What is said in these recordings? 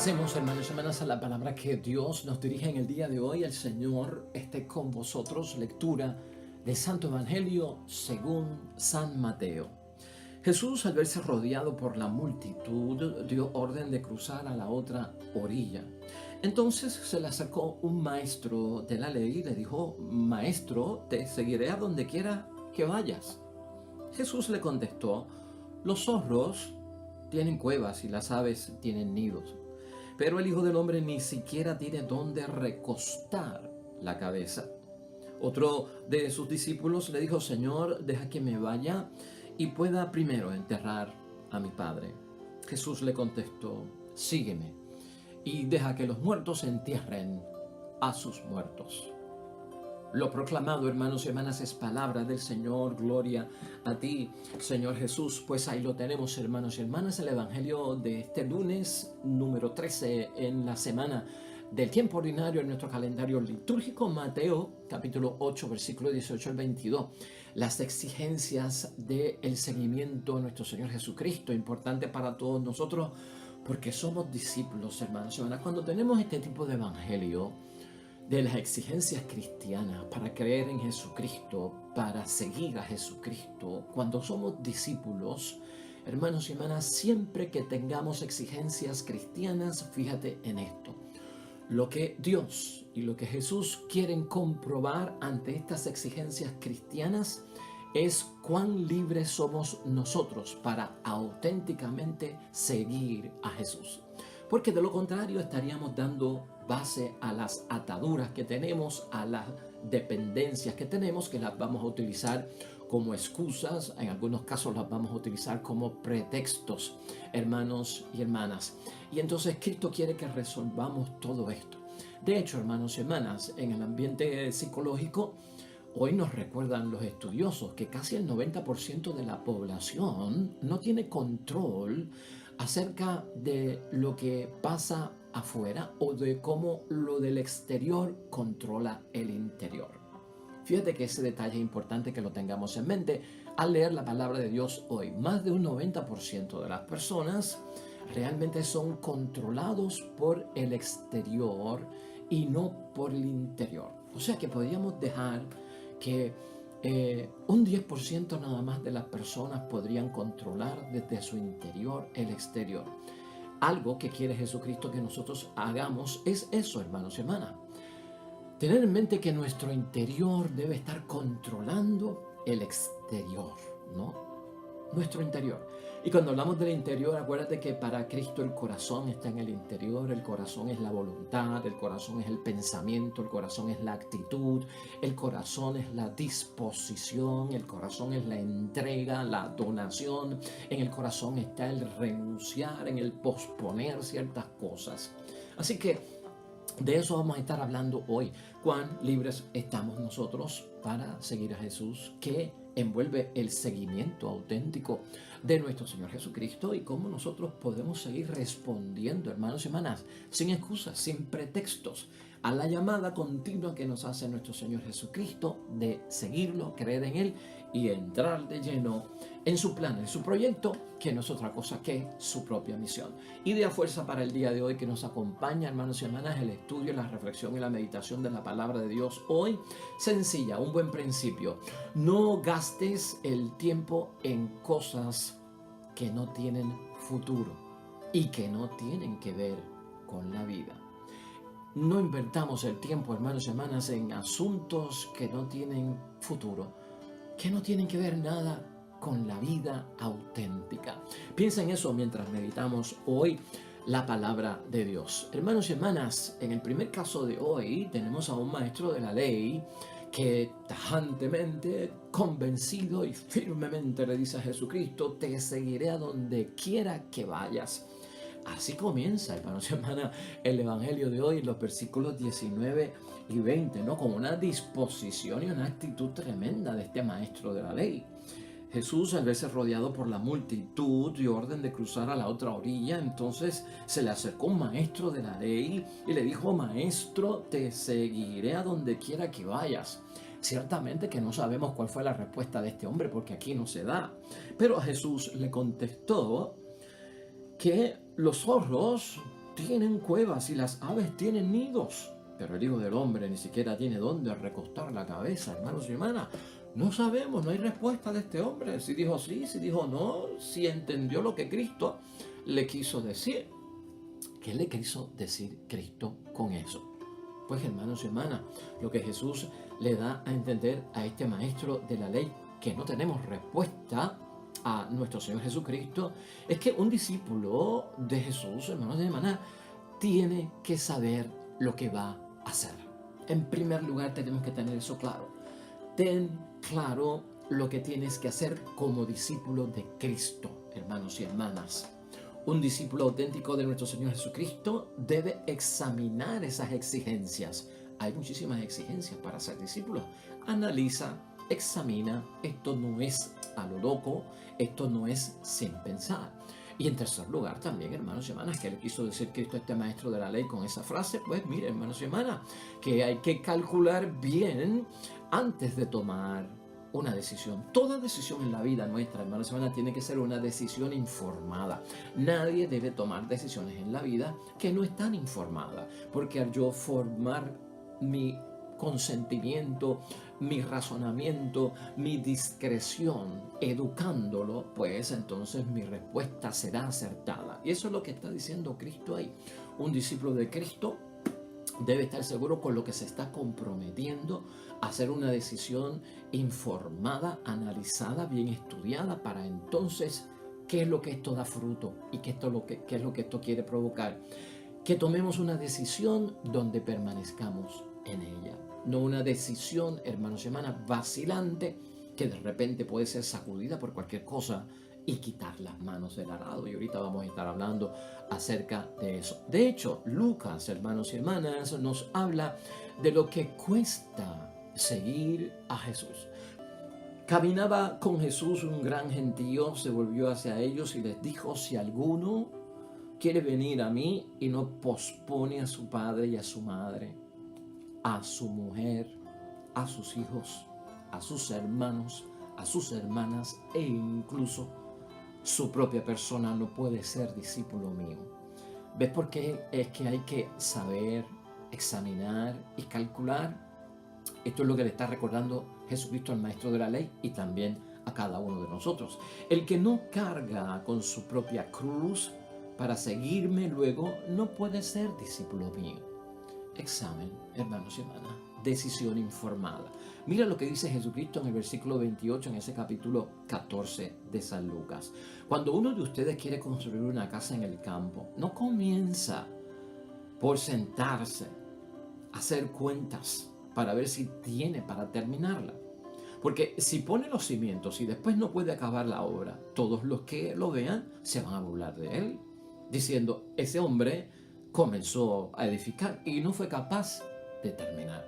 Avancemos, hermanos y hermanas, a la palabra que Dios nos dirige en el día de hoy. El Señor esté con vosotros. Lectura del Santo Evangelio según San Mateo. Jesús, al verse rodeado por la multitud, dio orden de cruzar a la otra orilla. Entonces se le acercó un maestro de la ley y le dijo: Maestro, te seguiré a donde quiera que vayas. Jesús le contestó: Los zorros tienen cuevas y las aves tienen nidos, pero el Hijo del Hombre ni siquiera tiene dónde recostar la cabeza. Otro de sus discípulos le dijo: Señor, deja que me vaya y pueda primero enterrar a mi padre. Jesús le contestó: Sígueme y deja que los muertos entierren a sus muertos. Lo proclamado, hermanos y hermanas, es palabra del Señor. Gloria a ti, Señor Jesús. Pues ahí lo tenemos, hermanos y hermanas, el Evangelio de este lunes, número 13 en la semana del tiempo ordinario en nuestro calendario litúrgico. Mateo, capítulo 8, versículo 18 al 22. Las exigencias del seguimiento a nuestro Señor Jesucristo, importante para todos nosotros, porque somos discípulos, hermanos y hermanas. Cuando tenemos este tipo de evangelio, de las exigencias cristianas para creer en Jesucristo, para seguir a Jesucristo, cuando somos discípulos, hermanos y hermanas, siempre que tengamos exigencias cristianas, fíjate en esto: lo que Dios y lo que Jesús quieren comprobar ante estas exigencias cristianas es cuán libres somos nosotros para auténticamente seguir a Jesús. Porque de lo contrario estaríamos dando base a las ataduras que tenemos, a las dependencias que tenemos, que las vamos a utilizar como excusas, en algunos casos las vamos a utilizar como pretextos, hermanos y hermanas. Y entonces Cristo quiere que resolvamos todo esto. De hecho, hermanos y hermanas, en el ambiente psicológico, hoy nos recuerdan los estudiosos que casi el 90% de la población no tiene control acerca de lo que pasa afuera o de cómo lo del exterior controla el interior. Fíjate que ese detalle es importante que lo tengamos en mente al leer la palabra de Dios hoy. Más de un 90% de las personas realmente son controlados por el exterior y no por el interior. O sea que podríamos dejar que un 10% nada más de las personas podrían controlar desde su interior el exterior. Algo que quiere Jesucristo que nosotros hagamos es eso, hermanos y hermanas. Tener en mente que nuestro interior debe estar controlando el exterior, ¿no? Nuestro interior. Y cuando hablamos del interior, acuérdate que para Cristo el corazón está en el interior. El corazón es la voluntad, el corazón es el pensamiento, el corazón es la actitud, el corazón es la disposición, el corazón es la entrega, la donación. En el corazón está el renunciar, en el posponer ciertas cosas. Así que de eso vamos a estar hablando hoy. Cuán libres estamos nosotros para seguir a Jesús, que envuelve el seguimiento auténtico de nuestro Señor Jesucristo, y cómo nosotros podemos seguir respondiendo, hermanos y hermanas, sin excusas, sin pretextos, a la llamada continua que nos hace nuestro Señor Jesucristo de seguirlo, creer en Él y entrar de lleno en su plan, en su proyecto, que no es otra cosa que su propia misión. Idea fuerza para el día de hoy que nos acompaña, hermanos y hermanas, el estudio, la reflexión y la meditación de la palabra de Dios hoy. Sencilla, un buen principio: no gastes el tiempo en cosas que no tienen futuro y que no tienen que ver con la vida. No invertamos el tiempo, hermanos y hermanas, en asuntos que no tienen futuro, que no tienen que ver nada con la vida auténtica. Piensa en eso mientras meditamos hoy la palabra de Dios. Hermanos y hermanas, en el primer caso de hoy tenemos a un maestro de la ley que tajantemente, convencido y firmemente le dice a Jesucristo: te seguiré a donde quiera que vayas. Así comienza, hermanos y hermanas, el Evangelio de hoy, los versículos 19 y 20, ¿no? Con una disposición y una actitud tremenda de este maestro de la ley. Jesús, al verse rodeado por la multitud, dio orden de cruzar a la otra orilla. Entonces se le acercó un maestro de la ley y le dijo: Maestro, te seguiré a donde quiera que vayas. Ciertamente que no sabemos cuál fue la respuesta de este hombre, porque aquí no se da. Pero Jesús le contestó que los zorros tienen cuevas y las aves tienen nidos, pero el Hijo del Hombre ni siquiera tiene dónde recostar la cabeza, hermanos y hermanas. No sabemos, no hay respuesta de este hombre. Si dijo sí, si dijo no, si entendió lo que Cristo le quiso decir. ¿Qué le quiso decir Cristo con eso? Pues hermanos y hermanas, lo que Jesús le da a entender a este maestro de la ley, que no tenemos respuesta a nuestro Señor Jesucristo, es que un discípulo de Jesús, hermanos y hermanas, tiene que saber lo que va a hacer. En primer lugar, tenemos que tener eso claro. Ten claro lo que tienes que hacer como discípulo de Cristo, hermanos y hermanas. Un discípulo auténtico de nuestro Señor Jesucristo debe examinar esas exigencias. Hay muchísimas exigencias para ser discípulo. Analiza, examina. Esto no es a lo loco, esto no es sin pensar. Y en tercer lugar también, hermanos y hermanas, ¿qué le quiso decir Cristo a este maestro de la ley con esa frase? Pues mire, hermanos y hermanas, que hay que calcular bien antes de tomar una decisión. Toda decisión en la vida nuestra, hermanos y hermanas, tiene que ser una decisión informada. Nadie debe tomar decisiones en la vida que no están informadas, porque al yo formar mi consentimiento, mi razonamiento, mi discreción, educándolo, pues entonces mi respuesta será acertada. Y eso es lo que está diciendo Cristo ahí. Un discípulo de Cristo debe estar seguro con lo que se está comprometiendo a hacer una decisión informada, analizada, bien estudiada, para entonces qué es lo que esto da fruto y qué es lo que esto quiere provocar. Que tomemos una decisión donde permanezcamos en ella. No una decisión, hermanos y hermanas, vacilante, que de repente puede ser sacudida por cualquier cosa y quitar las manos del arado. Y ahorita vamos a estar hablando acerca de eso. De hecho, Lucas, hermanos y hermanas, nos habla de lo que cuesta seguir a Jesús. Caminaba con Jesús un gran gentío, se volvió hacia ellos y les dijo: si alguno quiere venir a mí y no pospone a su padre y a su madre, a su mujer, a sus hijos, a sus hermanos, a sus hermanas e incluso su propia persona, no puede ser discípulo mío. ¿Ves por qué es que hay que saber, examinar y calcular? Esto es lo que le está recordando Jesucristo al maestro de la ley y también a cada uno de nosotros. El que no carga con su propia cruz para seguirme luego no puede ser discípulo mío. Examen, hermanos y hermanas, decisión informada. Mira lo que dice Jesucristo en el versículo 28 en ese capítulo 14 de San Lucas. Cuando uno de ustedes quiere construir una casa en el campo, no comienza por sentarse a hacer cuentas para ver si tiene para terminarla. Porque si pone los cimientos y después no puede acabar la obra, todos los que lo vean se van a burlar de él, diciendo: ese hombre comenzó a edificar y no fue capaz de terminar.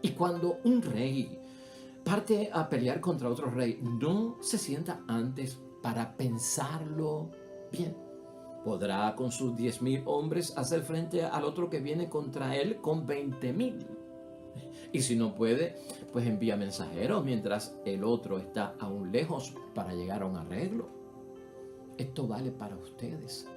Y cuando un rey parte a pelear contra otro rey, no se sienta antes para pensarlo bien. Podrá con sus 10,000 hombres hacer frente al otro que viene contra él con 20,000. Y si no puede, pues envía mensajeros mientras el otro está aún lejos para llegar a un arreglo. Esto vale para ustedes.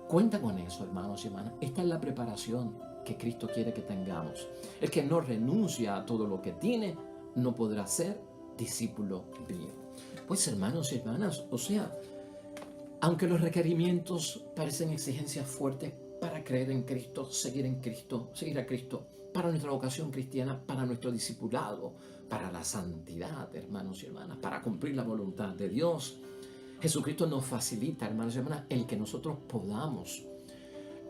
Cuenta con eso, hermanos y hermanas. Esta es la preparación que Cristo quiere que tengamos. El que no renuncia a todo lo que tiene no podrá ser discípulo mío. Pues hermanos y hermanas, o sea, aunque los requerimientos parecen exigencias fuertes para creer en Cristo, seguir a Cristo, para nuestra vocación cristiana, para nuestro discipulado, para la santidad, hermanos y hermanas, para cumplir la voluntad de Dios, Jesucristo nos facilita, hermanos y hermanas, el que nosotros podamos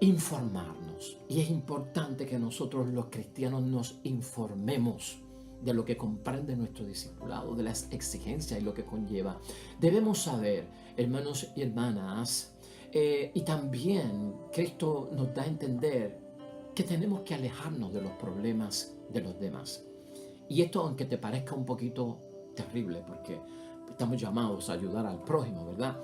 informarnos. Y es importante que nosotros los cristianos nos informemos de lo que comprende nuestro discipulado, de las exigencias y lo que conlleva. Debemos saber, hermanos y hermanas, y también Cristo nos da a entender que tenemos que alejarnos de los problemas de los demás. Y esto, aunque te parezca un poquito terrible, porque estamos llamados a ayudar al prójimo, ¿verdad?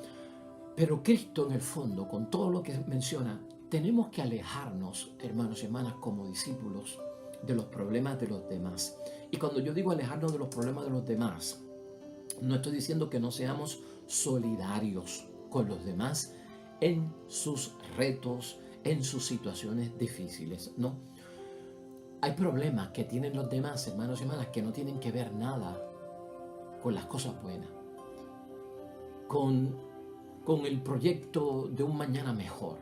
Pero Cristo, en el fondo, con todo lo que menciona, tenemos que alejarnos, hermanos y hermanas, como discípulos, de los problemas de los demás. Y cuando yo digo alejarnos de los problemas de los demás, no estoy diciendo que no seamos solidarios con los demás en sus retos, en sus situaciones difíciles, ¿no? Hay problemas que tienen los demás, hermanos y hermanas, que no tienen que ver nada con las cosas buenas, con, con el proyecto de un mañana mejor,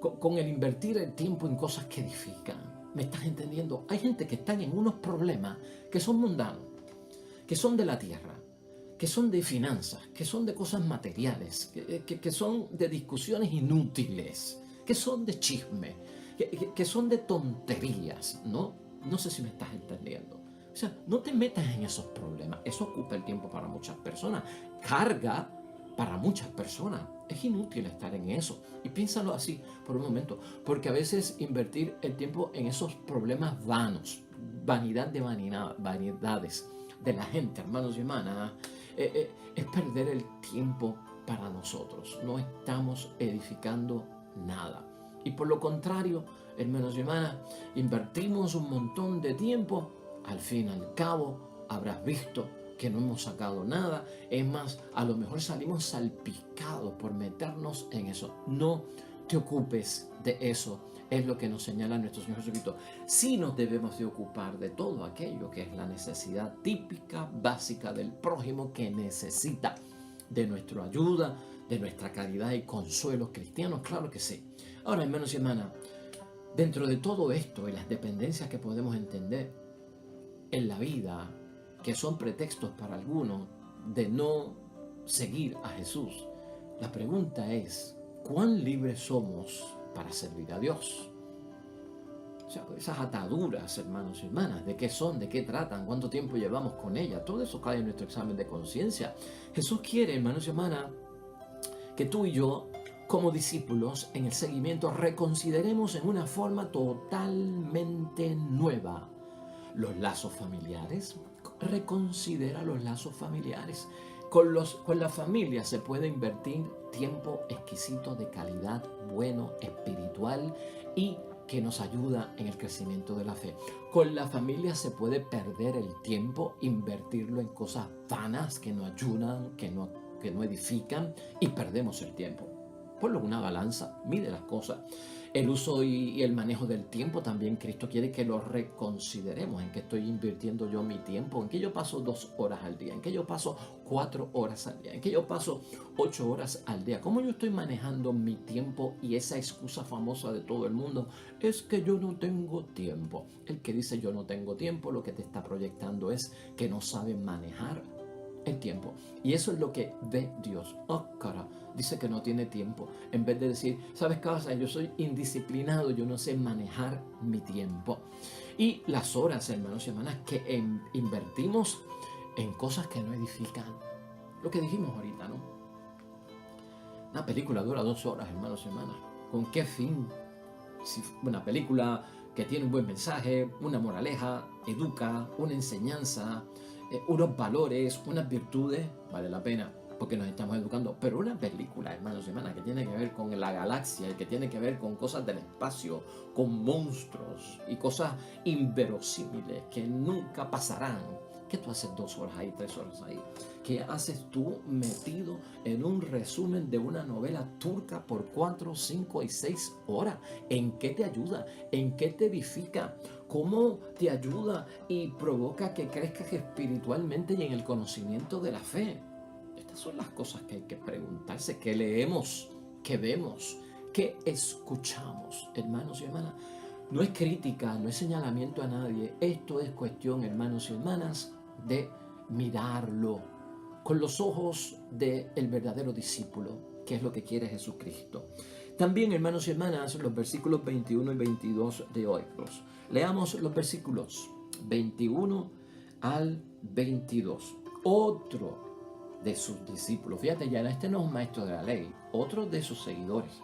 con el invertir el tiempo en cosas que edifican. ¿Me estás entendiendo? Hay gente que está en unos problemas que son mundanos, que son de la tierra, que son de finanzas, que son de cosas materiales, que son de discusiones inútiles, que son de chisme, que son de tonterías, ¿no? No sé si me estás entendiendo. O sea, no te metas en esos problemas. Eso ocupa el tiempo para muchas personas. Carga para muchas personas. Es inútil estar en eso. Y piénsalo así por un momento. Porque a veces invertir el tiempo en esos problemas vanos, vanidad de vanidades de la gente, hermanos y hermanas, es perder el tiempo para nosotros. No estamos edificando nada. Y por lo contrario, hermanos y hermanas, invertimos un montón de tiempo. Al fin y al cabo, habrás visto que no hemos sacado nada. Es más, a lo mejor salimos salpicados por meternos en eso. No te ocupes de eso. Es lo que nos señala nuestro Señor Jesucristo. Sí nos debemos de ocupar de todo aquello que es la necesidad típica, básica del prójimo, que necesita de nuestra ayuda, de nuestra caridad y consuelos cristianos. Claro que sí. Ahora, hermanos y hermanas, dentro de todo esto y las dependencias que podemos entender en la vida, que son pretextos para algunos de no seguir a Jesús, la pregunta es, ¿cuán libres somos para servir a Dios? O sea, esas ataduras, hermanos y hermanas, ¿de qué son? ¿De qué tratan? ¿Cuánto tiempo llevamos con ellas? Todo eso cae en nuestro examen de conciencia. Jesús quiere, hermanos y hermanas, que tú y yo, como discípulos, en el seguimiento, reconsideremos en una forma totalmente nueva los lazos familiares. Reconsidera los lazos familiares. Con la familia se puede invertir tiempo exquisito de calidad, bueno, espiritual y que nos ayuda en el crecimiento de la fe. Con la familia se puede perder el tiempo, invertirlo en cosas vanas que no ayudan, que no edifican, y perdemos el tiempo. Ponlo en una balanza, mide las cosas. El uso y el manejo del tiempo también Cristo quiere que lo reconsideremos. ¿En qué estoy invirtiendo yo mi tiempo? ¿En qué yo paso 2 horas al día? ¿En qué yo paso 4 horas al día? ¿En qué yo paso 8 horas al día? ¿Cómo yo estoy manejando mi tiempo? Y esa excusa famosa de todo el mundo es que yo no tengo tiempo. El que dice yo no tengo tiempo, lo que te está proyectando es que no sabe manejar el tiempo. Y eso es lo que ve Dios. Oh, cara, dice que no tiene tiempo. En vez de decir, ¿sabes qué pasa? Yo soy indisciplinado, yo no sé manejar mi tiempo. Y las horas, hermanos y hermanas, que invertimos en cosas que no edifican. Lo que dijimos ahorita, ¿no? Una película dura 2 horas, hermanos y hermanas. ¿Con qué fin? Si una película que tiene un buen mensaje, una moraleja, educa, una enseñanza, unos valores, unas virtudes, vale la pena porque nos estamos educando. Pero una película, hermanos y hermanas, que tiene que ver con la galaxia, que tiene que ver con cosas del espacio, con monstruos y cosas inverosímiles que nunca pasarán. ¿Qué tú haces 2 horas ahí, 3 horas ahí? ¿Qué haces tú metido en un resumen de una novela turca por 4, 5 y 6 horas? ¿En qué te ayuda? ¿En qué te edifica? ¿Cómo te ayuda y provoca que crezcas espiritualmente y en el conocimiento de la fe? Estas son las cosas que hay que preguntarse, que leemos, que vemos, que escuchamos, hermanos y hermanas. No es crítica, no es señalamiento a nadie. Esto es cuestión, hermanos y hermanas, de mirarlo con los ojos del verdadero discípulo, que es lo que quiere Jesucristo. También, hermanos y hermanas, los versículos 21 y 22 de hoy. Leamos los versículos 21 al 22. Otro de sus discípulos, fíjate, ya este no es un maestro de la ley, otro de sus seguidores,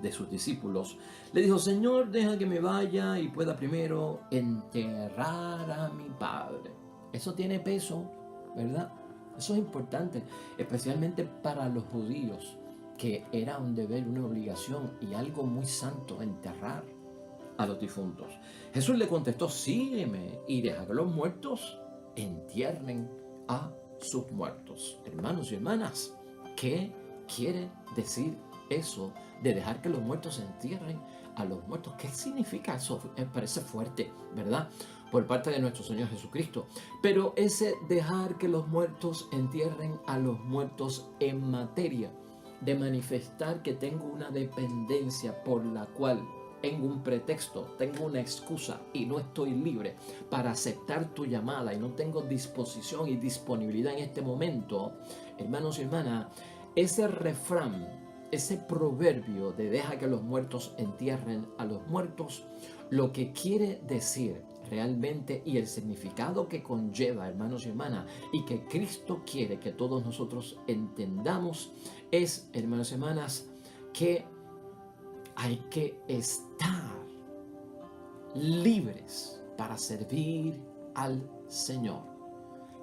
de sus discípulos, le dijo: Señor, deja que me vaya y pueda primero enterrar a mi padre. Eso tiene peso, ¿verdad? Eso es importante, especialmente para los judíos, que era un deber, una obligación y algo muy santo enterrar a los difuntos. Jesús le contestó: sígueme y deja que los muertos entierren a sus muertos. Hermanos y hermanas, ¿qué quiere decir eso de dejar que los muertos entierren a los muertos. ¿Qué significa eso? Me parece fuerte, ¿verdad? Por parte de nuestro Señor Jesucristo. Pero ese dejar que los muertos entierren a los muertos en materia de manifestar que tengo una dependencia por la cual tengo un pretexto, tengo una excusa y no estoy libre para aceptar tu llamada y no tengo disposición y disponibilidad en este momento, hermanos y hermanas, ese refrán, ese proverbio de deja que los muertos entierren a los muertos, lo que quiere decir realmente y el significado que conlleva, hermanos y hermanas, y que Cristo quiere que todos nosotros entendamos es, hermanos y hermanas, que hay que estar libres para servir al Señor,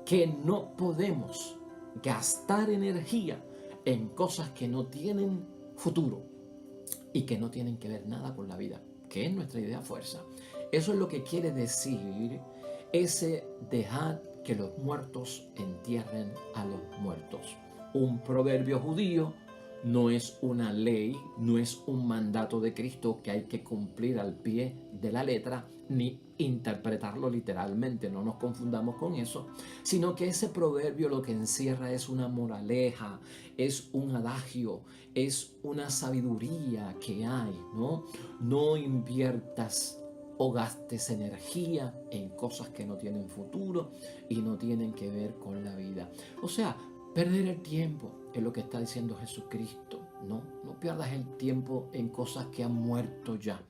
que no podemos gastar energía en cosas que no tienen futuro y que no tienen que ver nada con la vida, que es nuestra idea fuerza. Eso es lo que quiere decir ese dejar que los muertos entierren a los muertos. Un proverbio judío, no es una ley, no es un mandato de Cristo que hay que cumplir al pie de la letra, ni interpretarlo literalmente, no nos confundamos con eso, sino que ese proverbio lo que encierra es una moraleja, es un adagio, es una sabiduría que hay, ¿no? No inviertas o gastes energía en cosas que no tienen futuro y no tienen que ver con la vida. O sea, perder el tiempo es lo que está diciendo Jesucristo. No pierdas el tiempo en cosas que han muerto ya,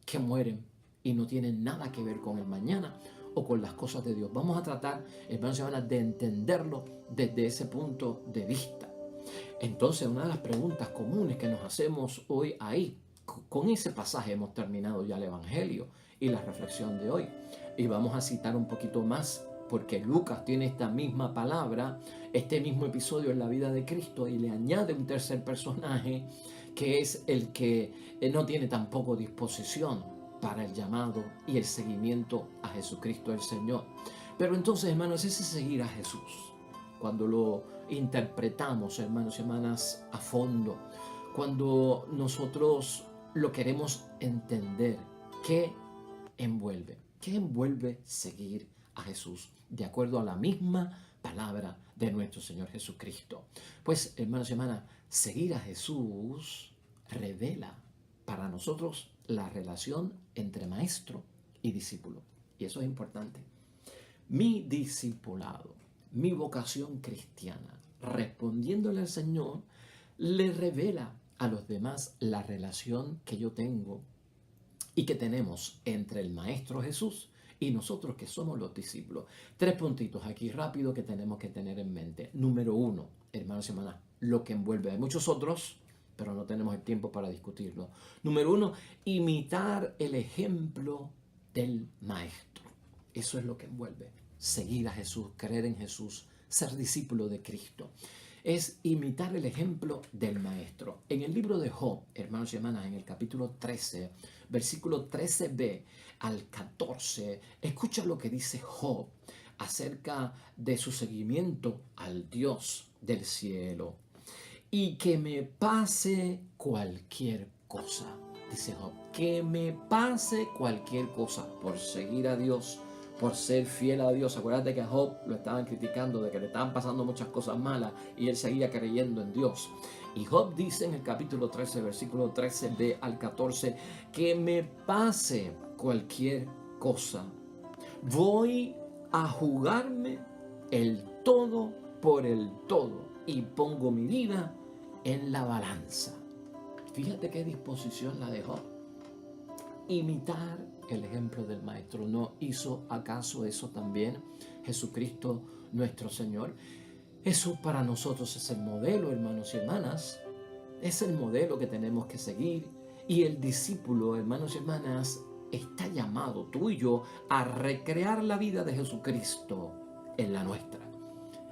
que mueren y no tienen nada que ver con el mañana o con las cosas de Dios. Vamos a tratar, hermanos y hermanas, de entenderlo desde ese punto de vista. Entonces, una de las preguntas comunes que nos hacemos hoy ahí, con ese pasaje hemos terminado ya el Evangelio y la reflexión de hoy. Y vamos a citar un poquito más, porque Lucas tiene esta misma palabra, este mismo episodio en la vida de Cristo, y le añade un tercer personaje que es el que no tiene tampoco disposición para el llamado y el seguimiento a Jesucristo el Señor. Pero entonces, hermanos, ese seguir a Jesús, cuando lo interpretamos, hermanos y hermanas, a fondo, cuando nosotros lo queremos entender, ¿qué envuelve? ¿Qué envuelve seguir a Jesús? De acuerdo a la misma palabra de nuestro Señor Jesucristo. Pues, hermanos y hermanas, seguir a Jesús revela para nosotros la relación entre maestro y discípulo. Y eso es importante. Mi discipulado, mi vocación cristiana, respondiéndole al Señor, le revela a los demás la relación que yo tengo y que tenemos entre el Maestro Jesús y nosotros que somos los discípulos. 3 puntitos aquí rápido que tenemos que tener en mente. Número 1, hermanos y hermanas, lo que envuelve. Hay muchos otros, pero no tenemos el tiempo para discutirlo. Número 1, imitar el ejemplo del Maestro. Eso es lo que envuelve. Seguir a Jesús, creer en Jesús, ser discípulo de Cristo. Es imitar el ejemplo del Maestro. En el libro de Job, hermanos y hermanas, en el capítulo 13, versículo 13b al 14, escucha lo que dice Job acerca de su seguimiento al Dios del cielo. Y que me pase cualquier cosa, dice Job, que me pase cualquier cosa por seguir a Dios, por ser fiel a Dios. Acuérdate que a Job lo estaban criticando de que le estaban pasando muchas cosas malas y él seguía creyendo en Dios. Y Job dice en el capítulo 13, versículo 13b al 14, que me pase cualquier cosa. Voy a jugarme el todo por el todo y pongo mi vida en la balanza. Fíjate qué disposición la de Job. Imitar el ejemplo del Maestro. ¿No hizo acaso eso también Jesucristo nuestro Señor? Eso para nosotros es el modelo, hermanos y hermanas. Es el modelo que tenemos que seguir. Y el discípulo, hermanos y hermanas, está llamado, tú y yo, a recrear la vida de Jesucristo en la nuestra.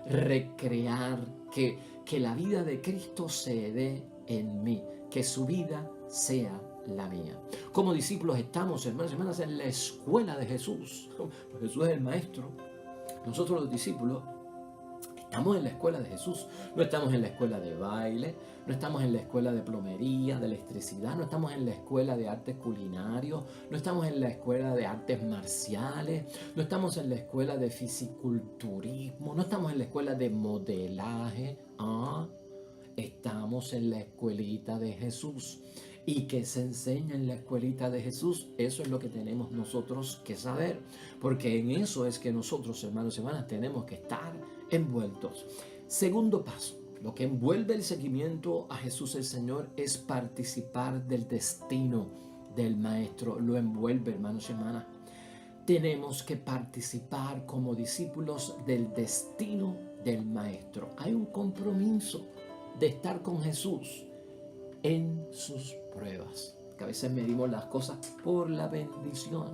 Recrear que la vida de Cristo se dé en mí, que su vida sea la mía. Como discípulos estamos, hermanos y hermanas, en la escuela de Jesús. Jesús es el Maestro. Nosotros los discípulos Estamos en la escuela de Jesús, no estamos en la escuela de baile, no estamos en la escuela de plomería, de electricidad, no estamos en la escuela de artes culinarios, no estamos en la escuela de artes marciales, no estamos en la escuela de fisiculturismo, no estamos en la escuela de modelaje. Estamos en la escuelita de Jesús. ¿Y que se enseña en la escuelita de Jesús? Eso es lo que tenemos nosotros que saber, porque en eso es que nosotros, hermanos y hermanas, tenemos que estar envueltos. Segundo paso, lo que envuelve el seguimiento a Jesús el Señor es participar del destino del Maestro. Lo envuelve, hermanos y hermanas. Tenemos que participar como discípulos del destino del Maestro. Hay un compromiso de estar con Jesús en sus pruebas, que a veces medimos las cosas por la bendición,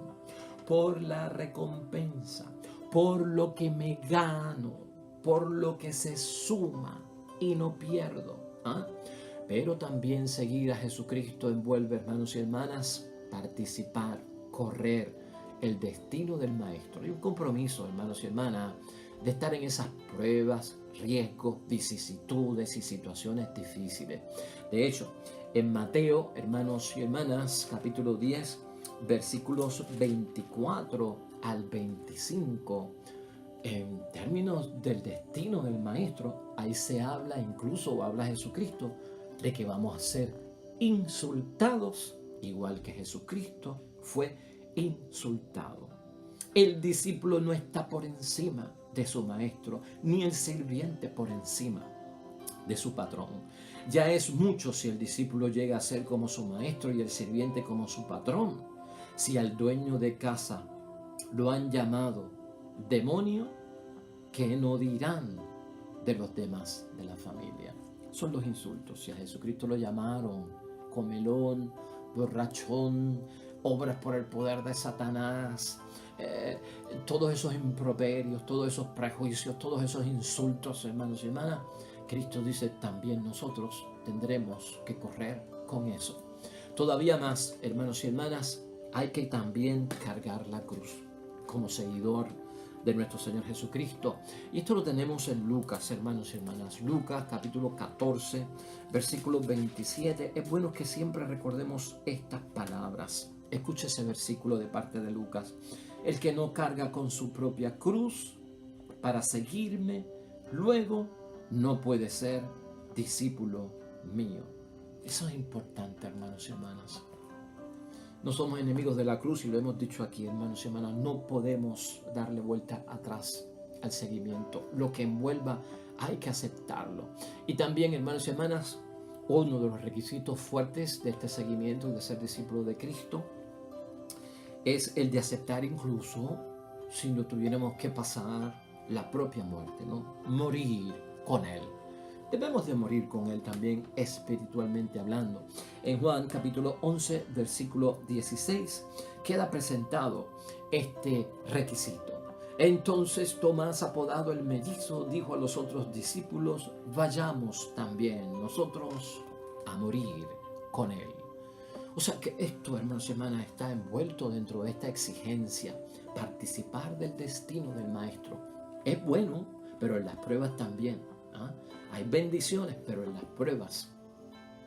por la recompensa, por lo que me gano, por lo que se suma y no pierdo. Pero también seguir a Jesucristo envuelve, hermanos y hermanas, participar, correr el destino del Maestro. Hay un compromiso, hermanos y hermanas, de estar en esas pruebas, riesgos, vicisitudes y situaciones difíciles. De hecho, en Mateo, hermanos y hermanas, capítulo 10, versículos 24 al 25, en términos del destino del Maestro, ahí se habla, incluso habla Jesucristo, de que vamos a ser insultados, igual que Jesucristo fue insultado. El discípulo no está por encima de su maestro, ni el sirviente por encima de su patrón. Ya es mucho si el discípulo llega a ser como su maestro y el sirviente como su patrón. Si al dueño de casa lo han llamado demonio, ¿qué no dirán de los demás de la familia? Son los insultos. Si a Jesucristo lo llamaron comelón, borrachón, obras por el poder de Satanás, todos esos improperios, todos esos prejuicios, todos esos insultos, hermanos y hermanas, Cristo dice también nosotros tendremos que correr con eso. Todavía más, hermanos y hermanas, hay que también cargar la cruz como seguidor de nuestro Señor Jesucristo. Y esto lo tenemos en Lucas, hermanos y hermanas. Lucas capítulo 14, versículo 27. Es bueno que siempre recordemos estas palabras. Escuche ese versículo de parte de Lucas. El que no carga con su propia cruz para seguirme, luego no puede ser discípulo mío. Eso es importante, hermanos y hermanas. No somos enemigos de la cruz y lo hemos dicho aquí, hermanos y hermanas. No podemos darle vuelta atrás al seguimiento. Lo que envuelva hay que aceptarlo. Y también, hermanos y hermanas, uno de los requisitos fuertes de este seguimiento y de ser discípulo de Cristo es el de aceptar incluso si no tuviéramos que pasar la propia muerte, ¿no? Morir con Él. Debemos de morir con Él también espiritualmente hablando. En Juan capítulo 11, versículo 16, queda presentado este requisito. Entonces Tomás, apodado el mellizo, dijo a los otros discípulos, vayamos también nosotros a morir con Él. O sea que esto, hermanos y hermanas, está envuelto dentro de esta exigencia, participar del destino del Maestro. Es bueno, pero en las pruebas también. Hay bendiciones, pero en las pruebas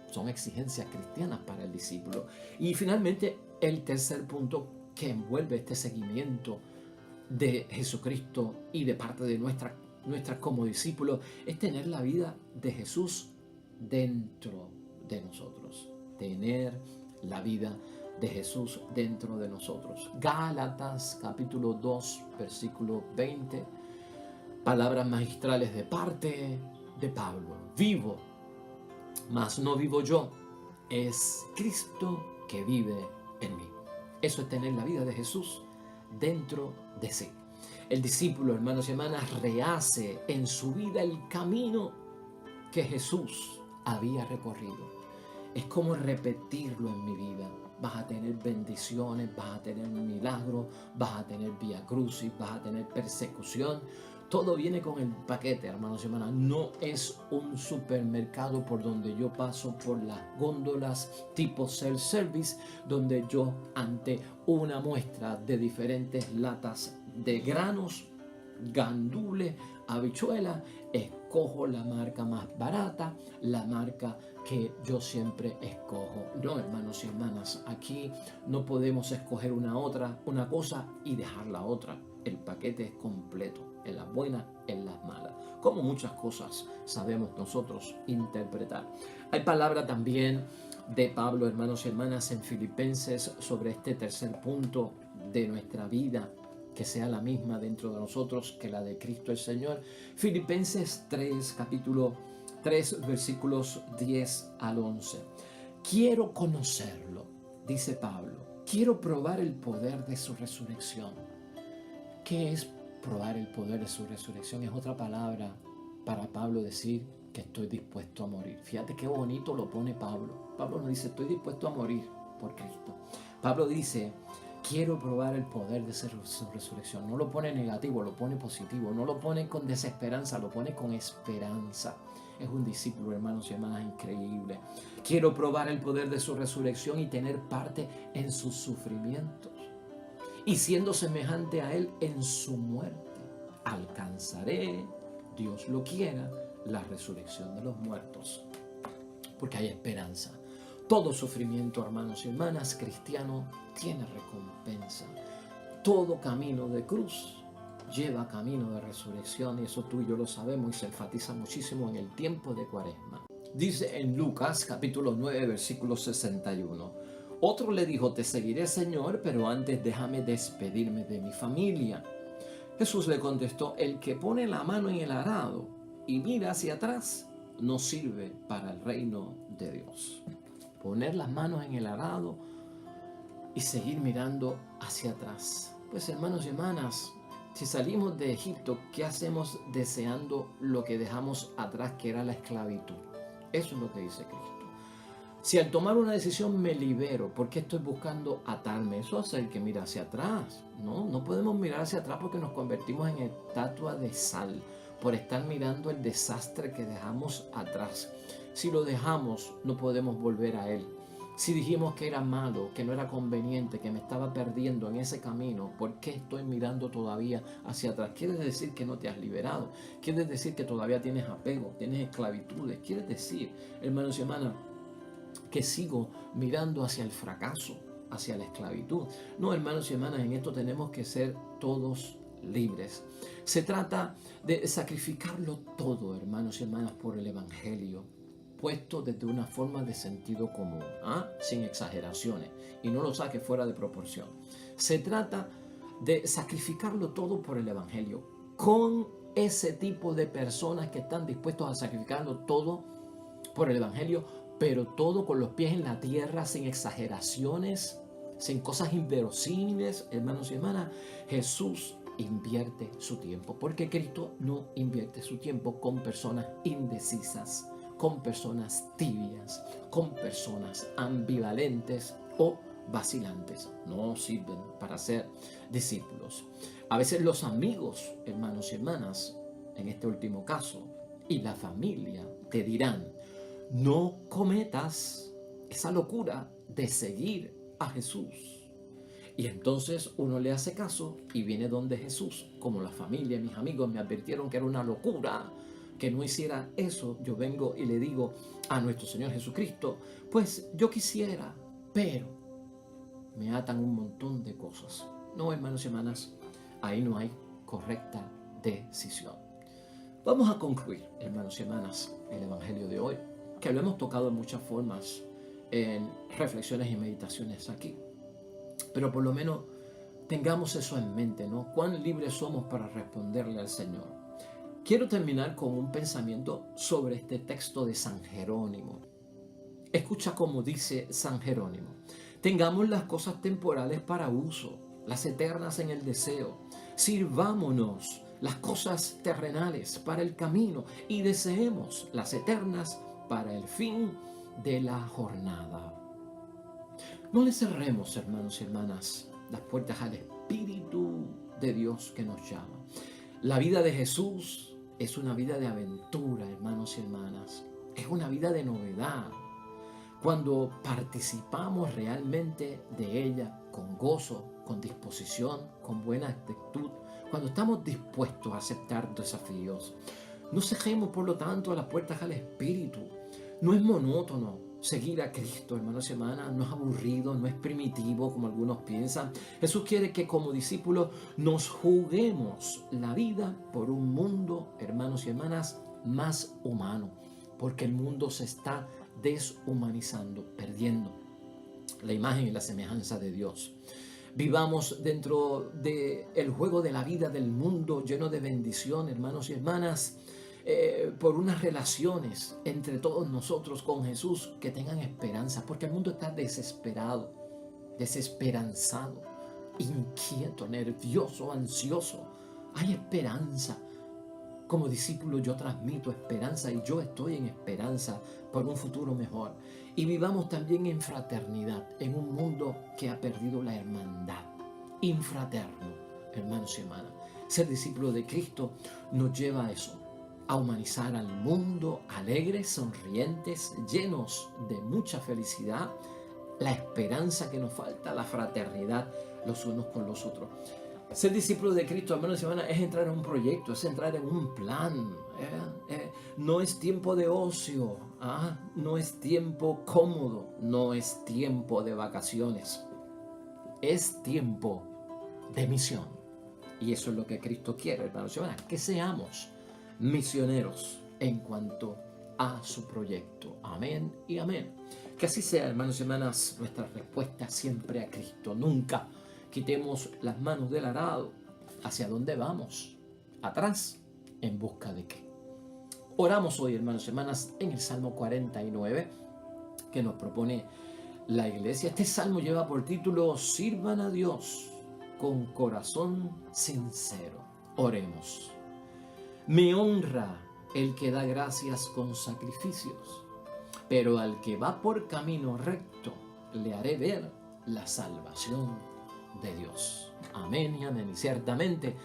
son exigencias cristianas para el discípulo. Y finalmente, el tercer punto que envuelve este seguimiento de Jesucristo y de parte de nuestra como discípulos es tener la vida de Jesús dentro de nosotros. Tener la vida de Jesús dentro de nosotros. Gálatas capítulo 2, versículo 20. Palabras magistrales de parte de Pablo. Vivo, mas no vivo yo, es Cristo que vive en mí. Eso es tener la vida de Jesús dentro de sí. El discípulo, hermanos y hermanas, rehace en su vida el camino que Jesús había recorrido. Es como repetirlo en mi vida. Vas a tener bendiciones, vas a tener milagros, vas a tener vía crucis, vas a tener persecución. Todo viene con el paquete, hermanos y hermanas. No es un supermercado por donde yo paso por las góndolas tipo self-service, donde yo ante una muestra de diferentes latas de granos, gandules, habichuela, escojo la marca más barata, la marca que yo siempre escojo. No, hermanos y hermanas, aquí no podemos escoger una cosa y dejar la otra. El paquete es completo, en las buenas, en las malas. Como muchas cosas sabemos nosotros interpretar. Hay palabra también de Pablo, hermanos y hermanas, en Filipenses sobre este tercer punto de nuestra vida, que sea la misma dentro de nosotros que la de Cristo el Señor. Filipenses 3, capítulo 3, versículos 10 al 11. Quiero conocerlo, dice Pablo. Quiero probar el poder de su resurrección. ¿Qué es probar el poder de su resurrección? Es otra palabra para Pablo decir que estoy dispuesto a morir. Fíjate qué bonito lo pone Pablo. Pablo no dice estoy dispuesto a morir por Cristo. Pablo dice quiero probar el poder de su resurrección. No lo pone negativo, lo pone positivo. No lo pone con desesperanza, lo pone con esperanza. Es un discípulo, hermanos y hermanas, increíble. Quiero probar el poder de su resurrección y tener parte en sus sufrimientos. Y siendo semejante a Él en su muerte, alcanzaré, Dios lo quiera, la resurrección de los muertos. Porque hay esperanza. Todo sufrimiento, hermanos y hermanas, cristiano, tiene recompensa. Todo camino de cruz lleva camino de resurrección, y eso tú y yo lo sabemos y se enfatiza muchísimo en el tiempo de Cuaresma. Dice en Lucas capítulo 9, versículo 61. Otro le dijo, te seguiré, Señor, pero antes déjame despedirme de mi familia. Jesús le contestó, el que pone la mano en el arado y mira hacia atrás, no sirve para el reino de Dios. Poner las manos en el arado y seguir mirando hacia atrás. Pues hermanos y hermanas, si salimos de Egipto, ¿qué hacemos deseando lo que dejamos atrás, que era la esclavitud? Eso es lo que dice Cristo. Si al tomar una decisión me libero, ¿por qué estoy buscando atarme? Eso hace el que mira hacia atrás. No podemos mirar hacia atrás porque nos convertimos en estatua de sal, por estar mirando el desastre que dejamos atrás. Si lo dejamos, no podemos volver a él. Si dijimos que era malo, que no era conveniente, que me estaba perdiendo en ese camino, ¿por qué estoy mirando todavía hacia atrás? Quiere decir que no te has liberado. Quiere decir que todavía tienes apego, tienes esclavitudes. Quiere decir, hermanos y hermanas, que sigo mirando hacia el fracaso, hacia la esclavitud. No, hermanos y hermanas, en esto tenemos que ser todos libres. Se trata de sacrificarlo todo, hermanos y hermanas, por el Evangelio, puesto desde una forma de sentido común, sin exageraciones, y no lo saque fuera de proporción. Se trata de sacrificarlo todo por el Evangelio, con ese tipo de personas que están dispuestos a sacrificarlo todo por el Evangelio, pero todo con los pies en la tierra, sin exageraciones, sin cosas inverosímiles. Hermanos y hermanas, Jesús invierte su tiempo, porque Cristo no invierte su tiempo con personas indecisas, con personas tibias, con personas ambivalentes o vacilantes. No sirven para ser discípulos. A veces los amigos, hermanos y hermanas, en este último caso, y la familia te dirán, no cometas esa locura de seguir a Jesús. Y entonces uno le hace caso y viene donde Jesús. Como la familia, mis amigos me advirtieron que era una locura que no hiciera eso, yo vengo y le digo a nuestro Señor Jesucristo, pues yo quisiera, pero me atan un montón de cosas. No, hermanos y hermanas, ahí no hay correcta decisión. Vamos a concluir, hermanos y hermanas, el Evangelio de hoy, que lo hemos tocado en muchas formas en reflexiones y meditaciones aquí. Pero por lo menos tengamos eso en mente, ¿no? Cuán libres somos para responderle al Señor. Quiero terminar con un pensamiento sobre este texto de San Jerónimo. Escucha cómo dice San Jerónimo. Tengamos las cosas temporales para uso, las eternas en el deseo. Sirvámonos las cosas terrenales para el camino y deseemos las eternas para el fin de la jornada. No le cerremos, hermanos y hermanas, las puertas al Espíritu de Dios que nos llama. La vida de Jesús es una vida de aventura, hermanos y hermanas. Es una vida de novedad. Cuando participamos realmente de ella con gozo, con disposición, con buena actitud, cuando estamos dispuestos a aceptar desafíos. No cejemos, por lo tanto, a las puertas al Espíritu. No es monótono seguir a Cristo, hermanos y hermanas. No es aburrido, no es primitivo, como algunos piensan. Jesús quiere que como discípulos nos juguemos la vida por un mundo, hermanos y hermanas, más humano. Porque el mundo se está deshumanizando, perdiendo la imagen y la semejanza de Dios. Vivamos dentro del juego de la vida del mundo lleno de bendición, hermanos y hermanas, por unas relaciones entre todos nosotros con Jesús que tengan esperanza, porque el mundo está desesperado, desesperanzado, inquieto, nervioso, ansioso. Hay esperanza. Como discípulo yo transmito esperanza y yo estoy en esperanza por un futuro mejor. Y vivamos también en fraternidad, en un mundo que ha perdido la hermandad. Infraterno, hermanos y hermanas. Ser discípulo de Cristo nos lleva a eso, a humanizar al mundo, alegres, sonrientes, llenos de mucha felicidad, la esperanza que nos falta, la fraternidad los unos con los otros. Ser discípulo de Cristo, hermanos y hermanas, es entrar en un proyecto, es entrar en un plan. No es tiempo de ocio, no es tiempo cómodo, no es tiempo de vacaciones. Es tiempo de misión. Y eso es lo que Cristo quiere, hermanos y hermanas, que seamos misioneros en cuanto a su proyecto. Amén y amén. Que así sea, hermanos y hermanas, nuestra respuesta siempre a Cristo. Nunca quitemos las manos del arado. ¿Hacia dónde vamos? Atrás, ¿en busca de qué? Oramos hoy, hermanos y hermanas, en el Salmo 49 que nos propone la iglesia. Este salmo lleva por título: Sirvan a Dios con corazón sincero. Oremos. Me honra el que da gracias con sacrificios, pero al que va por camino recto le haré ver la salvación de Dios. Amén y amén. Y ciertamente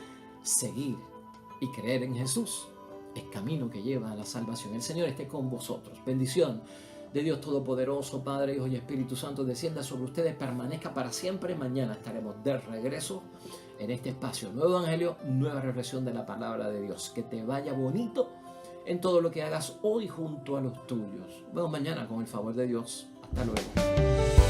seguir y creer en Jesús es camino que lleva a la salvación. El Señor esté con vosotros. Bendición de Dios Todopoderoso, Padre, Hijo y Espíritu Santo, descienda sobre ustedes, permanezca para siempre. Mañana estaremos de regreso en este espacio. Nuevo Evangelio, nueva reflexión de la palabra de Dios. Que te vaya bonito en todo lo que hagas hoy junto a los tuyos. Vemos mañana con el favor de Dios. Hasta luego.